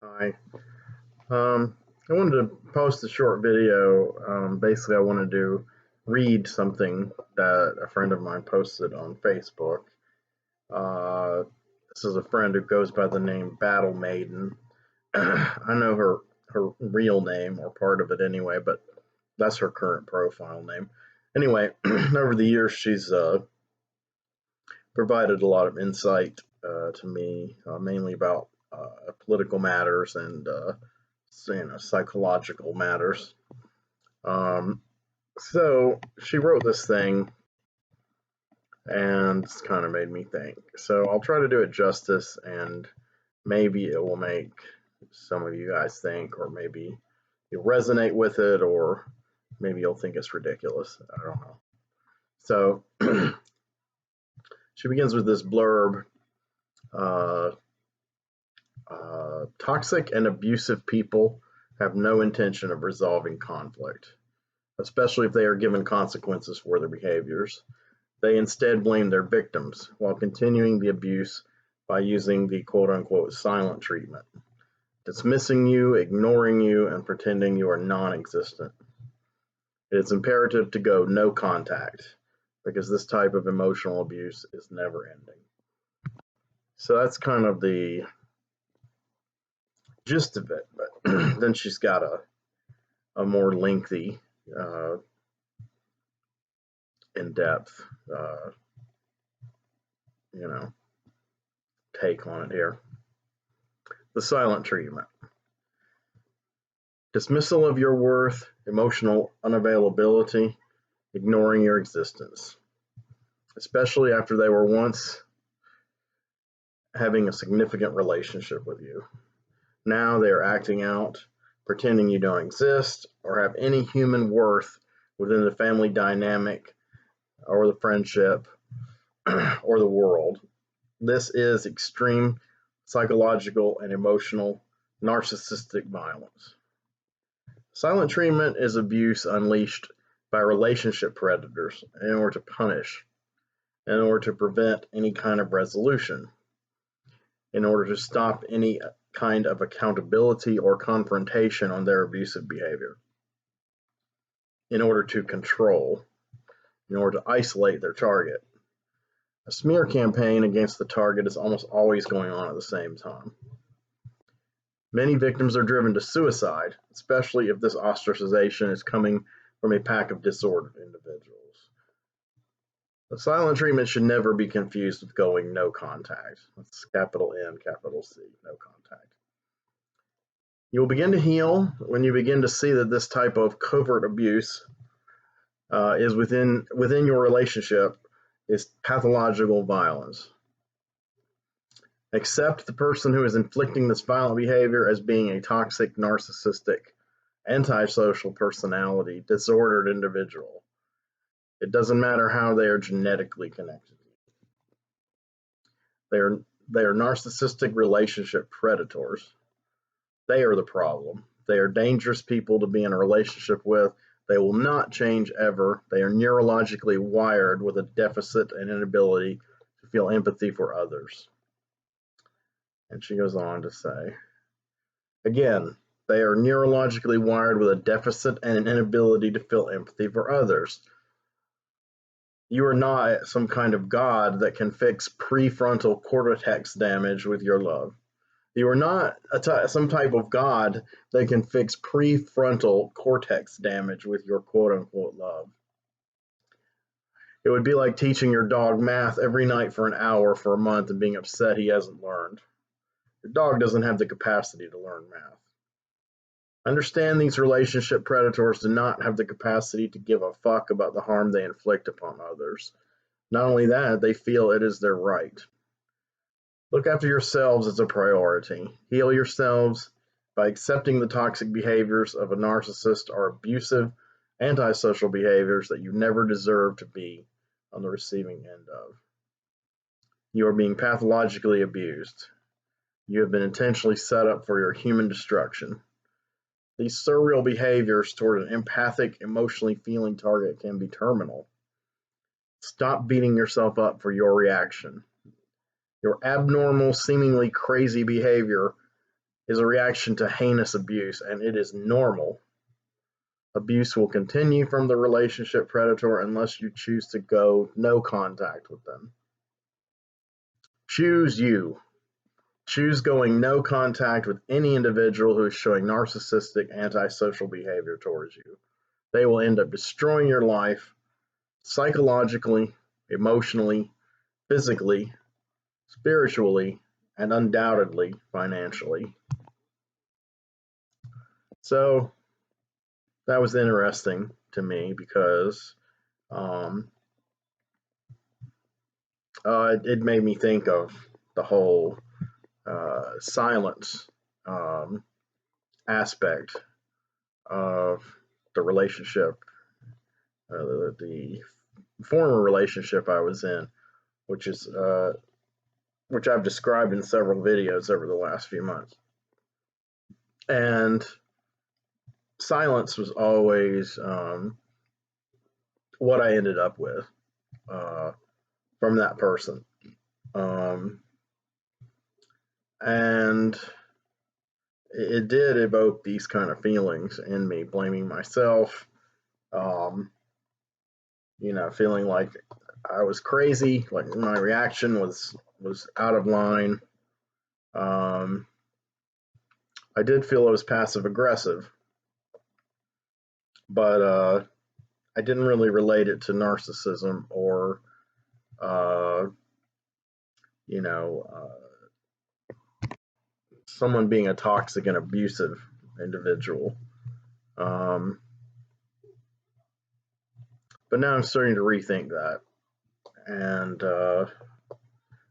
Hi. I wanted to post a short video. Basically, I wanted to read something that a friend of mine posted on Facebook. Uh, this is a friend who goes by the name Battle Maiden. I know her real name, or part of it anyway, but that's her current profile name. Anyway, over the years, she's provided a lot of insight to me, mainly about political matters and psychological matters. Um, so she wrote this thing, and it's kind of made me think. So I'll try to do it justice, and maybe it will make some of you guys think, or maybe you'll resonate with it, or maybe you'll think it's ridiculous. I don't know. So she begins with this blurb. Uh, Toxic and abusive people have no intention of resolving conflict, especially if they are given consequences for their behaviors. They instead blame their victims while continuing the abuse by using the quote unquote silent treatment, dismissing you, ignoring you, and pretending you are non existent. It is imperative to go no contact because this type of emotional abuse is never ending. So that's kind of the gist of it. But then she's got a more lengthy, uh, in depth, uh, you know, take on it here. The silent treatment. Dismissal of your worth, emotional unavailability, ignoring your existence, especially after they were once having a significant relationship with you. Now they are acting out, pretending you don't exist or have any human worth within the family dynamic or the friendship or the world. This is extreme psychological and emotional narcissistic violence. Silent treatment is abuse unleashed by relationship predators in order to punish, in order to prevent any kind of resolution, in order to stop any kind of accountability or confrontation on their abusive behavior, in order to control, in order to isolate their target. A smear campaign against the target is almost always going on at the same time. Many victims are driven to suicide, especially if this ostracization is coming from a pack of disordered individuals. The silent treatment should never be confused with going no contact. That's capital N, capital C, no contact. You will begin to heal when you begin to see that this type of covert abuse is within your relationship is pathological violence. Accept the person who is inflicting this violent behavior as being a toxic, narcissistic, antisocial personality, disordered individual. It doesn't matter how they are genetically connected. They are narcissistic relationship predators. They are the problem. They are dangerous people to be in a relationship with. They will not change ever. They are neurologically wired with a deficit and inability to feel empathy for others. And she goes on to say, again, they are neurologically wired with a deficit and an inability to feel empathy for others. You are not some kind of god that can fix prefrontal cortex damage with your love. You are not some type of god that can fix prefrontal cortex damage with your quote unquote love. It would be like teaching your dog math every night for an hour for a month and being upset he hasn't learned. Your dog doesn't have the capacity to learn math. Understand these relationship predators do not have the capacity to give a fuck about the harm they inflict upon others. Not only that, they feel it is their right. Look after yourselves as a priority. Heal yourselves by accepting the toxic behaviors of a narcissist or abusive, antisocial behaviors that you never deserve to be on the receiving end of. You are being pathologically abused. You have been intentionally set up for your human destruction. These surreal behaviors toward an empathic, emotionally feeling target can be terminal. Stop beating yourself up for your reaction. Your abnormal, seemingly crazy behavior is a reaction to heinous abuse, and it is normal. Abuse will continue from the relationship predator unless you choose to go no contact with them. Choose you. Choose going no contact with any individual who is showing narcissistic, antisocial behavior towards you. They will end up destroying your life psychologically, emotionally, physically, spiritually, and undoubtedly financially. So that was interesting to me because it made me think of the whole silence aspect of the relationship, the former relationship I was in, which I've described in several videos over the last few months. And silence was always what I ended up with from that person. And it did evoke these kind of feelings in me, blaming myself, feeling like I was crazy, like my reaction was out of line. I did feel it was passive aggressive, but I didn't really relate it to narcissism or, someone being a toxic and abusive individual. But now I'm starting to rethink that, and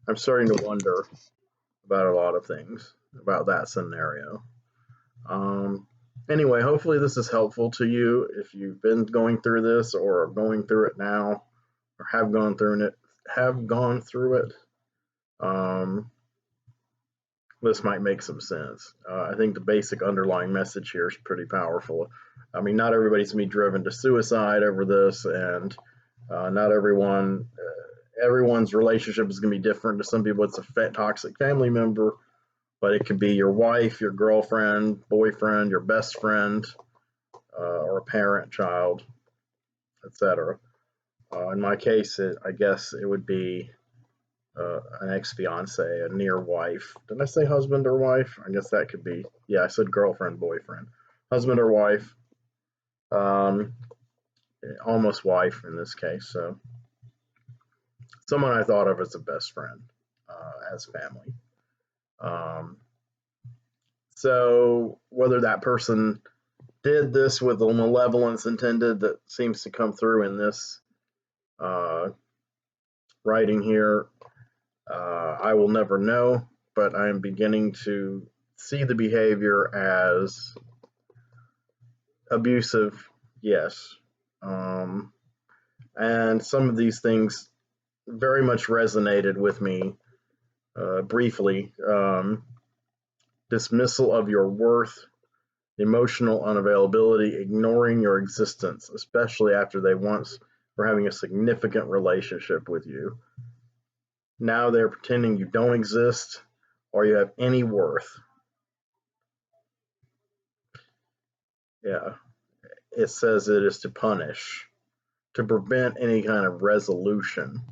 I'm starting to wonder about a lot of things about that scenario. Anyway, hopefully this is helpful to you if you've been going through this or are going through it now or have gone through it. This might make some sense. I think the basic underlying message here is pretty powerful. I mean, not everybody's going to be driven to suicide over this, and not everyone's relationship is going to be different. To some people, it's a toxic family member, but it could be your wife, your girlfriend, boyfriend, your best friend, or a parent, child, etc. In my case, I guess it would be an ex-fiance, a near wife. Did I say husband or wife? I guess that could be. Yeah, I said girlfriend, boyfriend, husband or wife, almost wife in this case. So someone I thought of as a best friend, as family. So whether that person did this with the malevolence intended that seems to come through in this writing here, I will never know, but I am beginning to see the behavior as abusive, yes. And some of these things very much resonated with me briefly. Dismissal of your worth, emotional unavailability, ignoring your existence, especially after they once were having a significant relationship with you. Now they're pretending you don't exist or you have any worth. Yeah, it says it is to punish, to prevent any kind of resolution,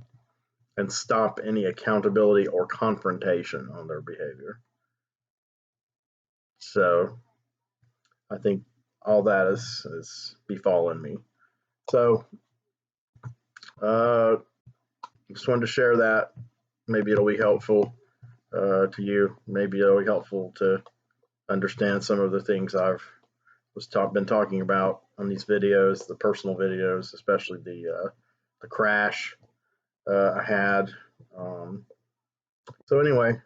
and stop any accountability or confrontation on their behavior. So I think all that is befallen me. So just wanted to share that. Maybe it'll be helpful to you. Maybe it'll be helpful to understand some of the things I've been talking about on these videos, the personal videos, especially the crash I had. So anyway,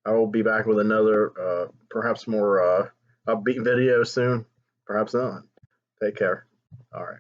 I will be back with another, perhaps more upbeat video soon. Perhaps not. Take care. All right.